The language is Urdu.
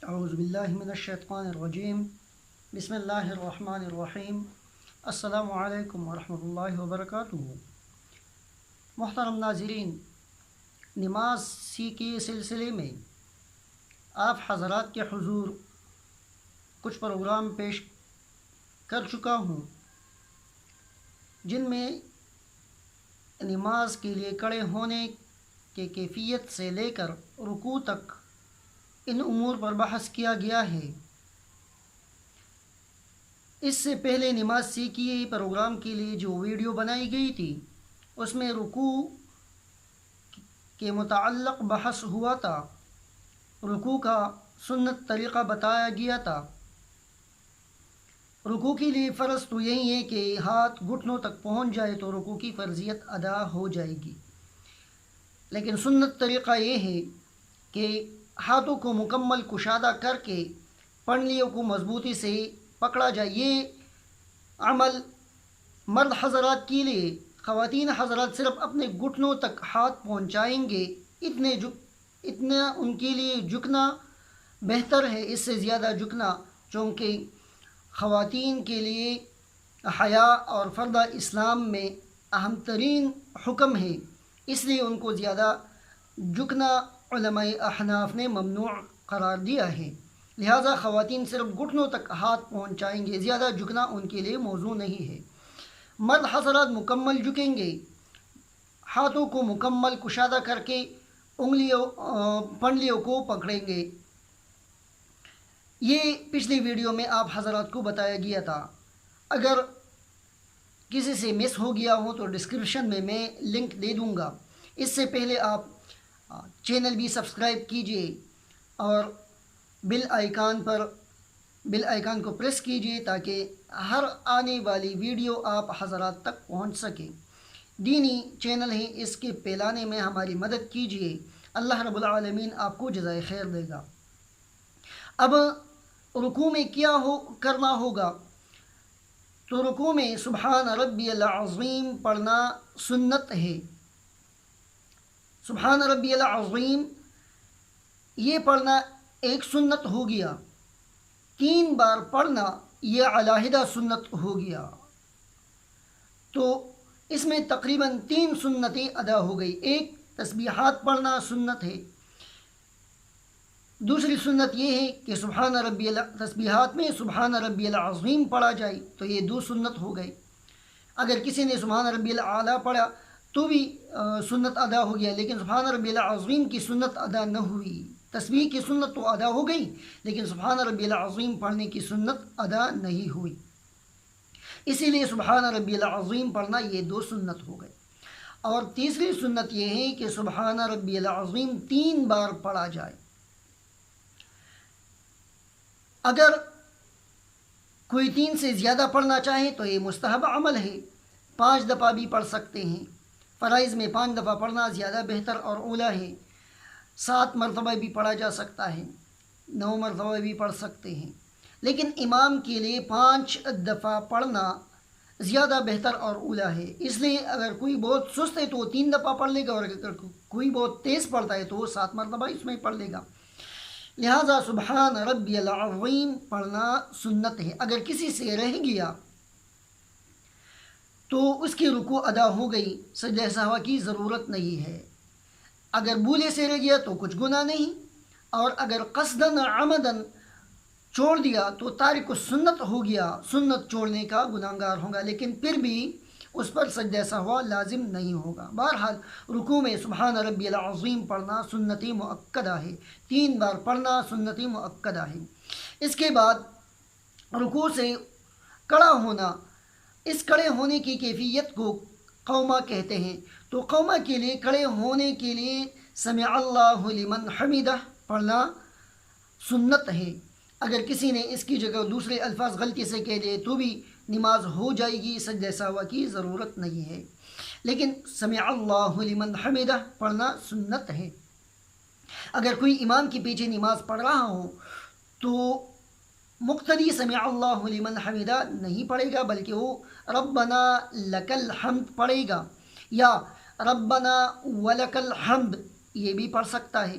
اعوذ باللہ من الشیطان الرجیم بسم اللہ الرحمن الرحیم السلام علیکم ورحمۃ اللہ وبرکاتہ۔ محترم ناظرین، نماز کے سلسلے میں آپ حضرات کے حضور کچھ پروگرام پیش کر چکا ہوں، جن میں نماز کے لیے کھڑے ہونے کے کیفیت سے لے کر رکوع تک ان امور پر بحث کیا گیا ہے۔ اس سے پہلے نماز سیکھیے پروگرام کے لیے جو ویڈیو بنائی گئی تھی، اس میں رکوع کے متعلق بحث ہوا تھا۔ رکوع کا سنت طریقہ بتایا گیا تھا۔ رکوع کے لیے فرض تو یہی ہے کہ ہاتھ گھٹنوں تک پہنچ جائے تو رکوع کی فرضیت ادا ہو جائے گی، لیکن سنت طریقہ یہ ہے کہ ہاتھوں کو مکمل کشادہ کر کے پنڈلیوں کو مضبوطی سے پکڑا جائے۔ یہ عمل مرد حضرات کے لیے، خواتین حضرات صرف اپنے گھٹنوں تک ہاتھ پہنچائیں گے، اتنا ان کے لیے جھکنا بہتر ہے۔ اس سے زیادہ جھکنا چونکہ خواتین کے لیے حیا اور فرض اسلام میں اہم ترین حکم ہے، اس لیے ان کو زیادہ جھکنا علماء احناف نے ممنوع قرار دیا ہے۔ لہٰذا خواتین صرف گھٹنوں تک ہاتھ پہنچائیں گے، زیادہ جھکنا ان کے لیے موزوں نہیں ہے۔ مرد حضرات مکمل جھکیں گے، ہاتھوں کو مکمل کشادہ کر کے پنڈلیوں کو پکڑیں گے۔ یہ پچھلی ویڈیو میں آپ حضرات کو بتایا گیا تھا۔ اگر کسی سے مس ہو گیا ہو تو ڈسکرپشن میں لنک دے دوں گا۔ اس سے پہلے آپ چینل بھی سبسکرائب کیجئے اور بیل آئیکن کو پریس کیجئے تاکہ ہر آنے والی ویڈیو آپ حضرات تک پہنچ سکے۔ دینی چینل ہے، اس کے پھیلانے میں ہماری مدد کیجئے۔ اللہ رب العالمین آپ کو جزائے خیر دے گا۔ اب رکوع میں کیا کرنا ہوگا؟ تو رکوع میں سبحان ربی العظیم پڑھنا سنت ہے۔ سبحان ربی العظیم یہ پڑھنا ایک سنت ہو گیا۔ 3 بار پڑھنا یہ علیحدہ سنت ہو گیا۔ تو اس میں تقریباً 3 سنتیں ادا ہو گئی۔ ایک تسبیحات پڑھنا سنت ہے۔ دوسری سنت یہ ہے کہ تسبیحات میں سبحان ربی العظیم پڑھا جائے، تو یہ 2 سنت ہو گئی۔ اگر کسی نے سبحان ربی الاعلیٰ پڑھا تو بھی سنت ادا ہو گیا، لیکن سبحان ربی العظیم کی سنت ادا نہ ہوئی۔ تسبیح کی سنت تو ادا ہو گئی، لیکن سبحان ربی العظیم پڑھنے کی سنت ادا نہیں ہوئی۔ اسی لیے سبحان ربی العظیم پڑھنا یہ 2 سنت ہو گئے۔ اور تیسری سنت یہ ہے کہ سبحان ربی العظیم 3 بار پڑھا جائے۔ اگر کوئی 3 سے زیادہ پڑھنا چاہے تو یہ مستحب عمل ہے، 5 دفعہ بھی پڑھ سکتے ہیں۔ فرائض میں 5 دفعہ پڑھنا زیادہ بہتر اور اولیٰ ہے۔ 7 مرتبہ بھی پڑھا جا سکتا ہے، 9 مرتبہ بھی پڑھ سکتے ہیں، لیکن امام کے لیے 5 دفعہ پڑھنا زیادہ بہتر اور اولیٰ ہے۔ اس لیے اگر کوئی بہت سست ہے تو وہ 3 دفعہ پڑھ لے گا، اور اگر کوئی بہت تیز پڑھتا ہے تو وہ 7 مرتبہ اس میں پڑھ لے گا۔ لہٰذا سبحان ربی العظیم پڑھنا سنت ہے۔ اگر کسی سے رہ گیا تو اس کی رکوع ادا ہو گئی، سجدہ سہو کی ضرورت نہیں ہے۔ اگر بھولے سے رہ گیا تو کچھ گناہ نہیں، اور اگر قصداً عمداً چھوڑ دیا تو تارک سنت ہو گیا، سنت چھوڑنے کا گناہگار ہوگا، لیکن پھر بھی اس پر سجدہ سہو لازم نہیں ہوگا۔ بہرحال رکوع میں سبحان ربی العظیم پڑھنا سنت مؤکدہ ہے، 3 بار پڑھنا سنت مؤکدہ ہے۔ اس کے بعد رکوع سے کھڑا ہونا، اس کھڑے ہونے کی کیفیت کو قومہ کہتے ہیں۔ تو قومہ کے لیے کھڑے ہونے کے لیے سمع اللہ لمن حمدہ پڑھنا سنت ہے۔ اگر کسی نے اس کی جگہ دوسرے الفاظ غلطی سے کہہ دیے تو بھی نماز ہو جائے گی، سجدہ سہو کی ضرورت نہیں ہے، لیکن سمع اللہ لمن حمدہ پڑھنا سنت ہے۔ اگر کوئی امام کے پیچھے نماز پڑھ رہا ہو تو مقتدی سمع اللہ لمن حمدہ نہیں پڑھے گا، بلکہ وہ ربنا لک الحمد پڑھے گا، یا ربنا ولک الحمد یہ بھی پڑھ سکتا ہے۔